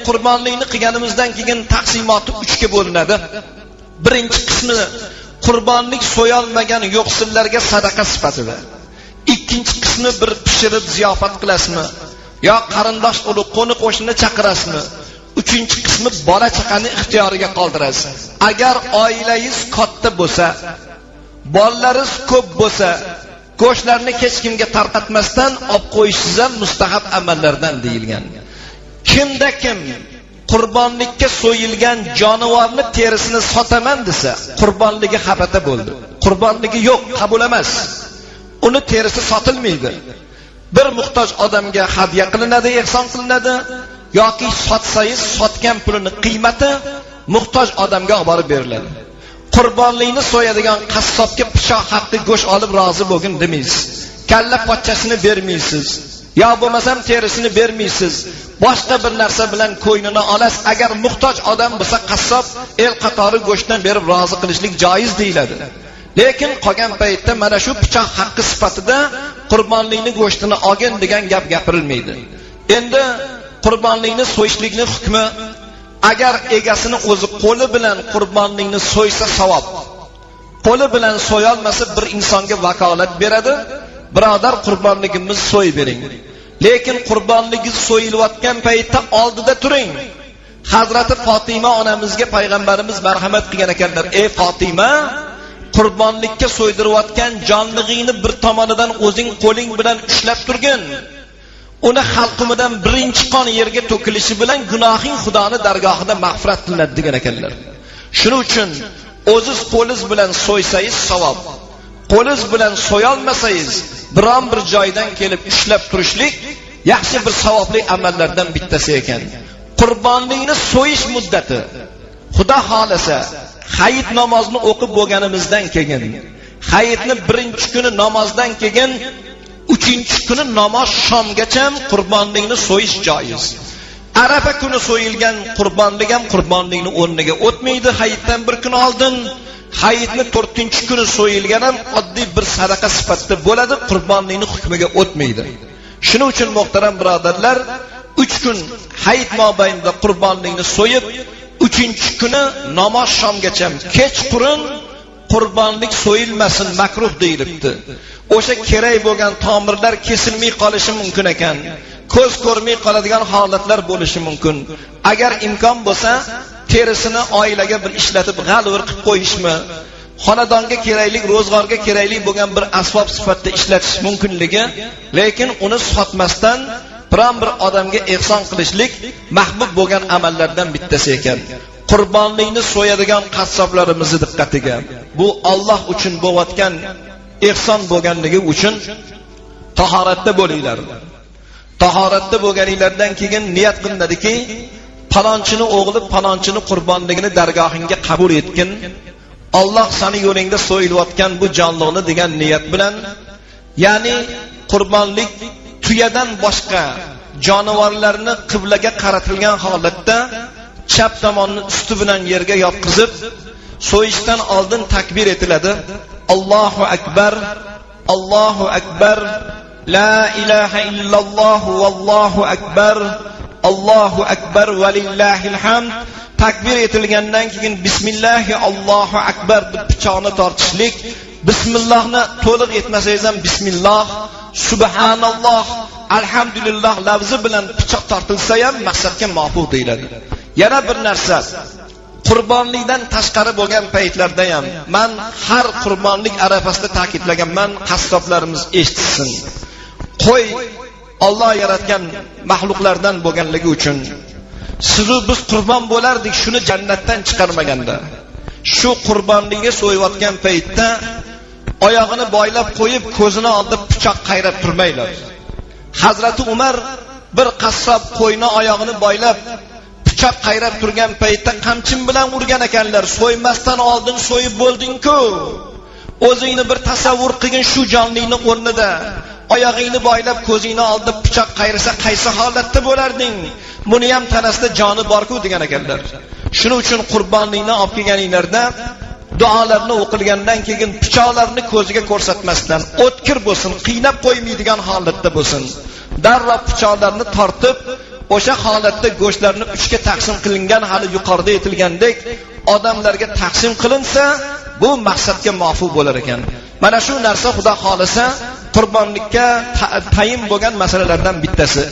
Qurbonlikni qilganimizdan keyin taqsimoti 3 ga bo'linadi. Birinchi qismi qurbonlik so'yolmagan yo'qsillarga sadaqa sifatida. Ikkinchi qismi bir pishirib ziyofat qilasizmi yo qarindosh urug' qo'ni qo'shni chaqirasizmi? Uchinchi qismi bola chaqani ixtiyoriga qoldirasiz. Agar oilangiz katta bo'lsa, bolalaringiz ko'p bo'lsa, go'shtlarni hech kimga tarqatmasdan olib qo'yishingiz ham mustahab amallardan deyilgan. Kimda kim qurbonlikka so'yilgan jonivorni terisini sotaman desa, qurbonligi habata bo'ldi. Qurbonligi yo'q, qabul emas. Uni terisi sotilmaydi. Bir muhtoj odamga hadya qilinadi, ehson qilinadi yoki sotsangiz sotgan pulining qiymati muhtoj odamga olib borib beriladi. Qurbonlikni so'yadigan qassobga pichoq haqli go'sht olib rozi bo'lgin demaysiz. Kalla pochchasini bermaysiz. Yo bo'lmasam terisini bermaysiz. Boshqa bir narsa bilan ko'ynini olasiz. Agar muhtoj odam bo'lsa qassob el qatori go'shtdan berib rozi qilishlik joiz deyiladi. Lekin qolgan paytda mana shu pichoq haqqi sifatida qurbonlikni go'shtini olgin degan gap gapirilmaydi. Endi qurbonlikni so'yishlikning hukmi, agar egasini o'zi qo'li bilan qurbonlikni so'ysa savob. Qo'li bilan so'ya olmasa bir insonga vakolat beradi. Birodar, qurbonligimiz so'y bering. Lekin qurbonligingiz so'yilayotgan paytda oldida turing. Hazrati Fatima onamizga payg'ambarimiz marhamat qilgan ekanlar: "Ey Fatima, qurbonlikka so'ydirayotgan jonlig'ingni bir tomonidan o'zing qo'ling bilan ushlab turgin. Uni halqumidan birinchi qon yerga to'kilishi bilan gunohing Xudoni dargohida mag'firat qilinadi" degan ekanlar. Shuning uchun o'zingiz qo'lingiz bilan so'ysangiz savob. Qo'lingiz bilan so'yolmasangiz, biron bir joydan kelib ushlab turishlik yaxshi bir savobli amallardan bittasi ekan. Qurbonlikni so'yish muddati Xudo xolasa hayit namozini o'qib bo'lganimizdan keyin, hayitni birinchi kuni namozdan keyin 3-chi kuni namoz shomgacha qurbonlikni so'yish joiz. Arafa kuni so'yilgan qurbonlik ham qurbonlikni o'rniga o'tmaydi. Hayitdan bir kun oldin, hayitni 4-chi kuni so'yilgan ham oddiy bir sadaqa sifatida bo'ladi, qurbonlikni hukmiga o'tmaydi. Shuning uchun muhtaram birodarlar, 3 kun hayit mobaynida qurbonlikni so'yib, 3-chi kuni namoz shomgacha kechqurun qurbonlik so'yilmasin, makruh deyilibdi. O'sha kerak bo'lgan tomirlar kesilmay qolishi mumkin ekan. Ko'z ko'rmay qoladigan holatlar bo'lishi mumkin. Agar imkon bo'lsa, terisini oilaga bir ishlatib g'alvir qilib qo'yishmi, xonadonga keraklik, ro'zg'orga keraklik bo'lgan bir asbob sifatida ishlatish mumkinligi, lekin uni sotmasdan biron bir odamga ehson qilishlik mahbub bo'lgan amallardan bittasi ekan. Qurbonlikni so'yadigan qassoblarimizni diqqatiga, bu Alloh uchun bo'layotgan ehson bo'lganligi uchun tahoratda bo'linglar. Tahoratda bo'lganinglardan keyin niyat qilinadiki, palonchini o'g'li palonchini qurbonligini dargohingga qabul etgin. Alloh seni yo'lingda so'yilayotgan bu jonliqni degan niyat bilan, ya'ni qurbonlik tuyadan boshqa jonivorlarni qiblaga qaratilgan holatda chap tomonni usti bilan yerga yotqizib so'yishdan oldin takbir etiladi. Allohu akbar, Allohu akbar, la ilaha illalloh vallohu akbar, Allohu akbar va lillahil hamd. Takbir etilgandan keyin bismillahi Allohu akbar deb pichoqni tortishlik. Bismillahni to'liq etmasangiz ham bismillah, subhanalloh, alhamdulillah lafzi bilan pichoq tortilsa ham maqsadga muvofiq deyiladi. Yana bir narsa, qurbonlikdan tashqari bo'lgan paytlarda ham men har qurbonlik arafasida ta'kidlaganman, qassoblarimiz eshitsin. Qo'y Alloh yaratgan mahluqlardan bo'lganligi uchun sizu biz qurbon bo'lardik, shuni jannatdan chiqarmaganda. Shu qurbonlikka so'yayotgan paytda oyog'ini boylab qo'yib, ko'zini oldida pichoq qayrab turmaylar. Hazrati Umar bir qassob qo'yni oyog'ini boylab pichoq qayrab turgan paytda qamchin bilan urgan ekanlar. So'ymasdan oldin so'yib bo'lding-ku. O'zingni bir tasavvur qilgin, shu jonlikni o'rnida oyog'ingni boylab ko'zingni oldida pichoq qayrasa qaysi holatda bo'larding? Buni ham tanasida joni bor-ku degan ekanlar. Shuning uchun qurbonlikni olib kelganinglarda duolarni o'qilgandan keyin pichoqlarni ko'ziga ko'rsatmasdan, o'tkir bo'lsin, qiynab qo'ymaydigan holatda bo'lsin. Darrov pichoqlarni tortib o'sha holatda go'shtlarni 3 ga taqsim qilingan, hali yuqorida aytilgandek odamlarga taqsim qilinsa, bu maqsadga muvofiq bo'lar ekan. Mana shu narsa Xudo xolisa qurbonlikka tayin bo'lgan masalalardan bittasi.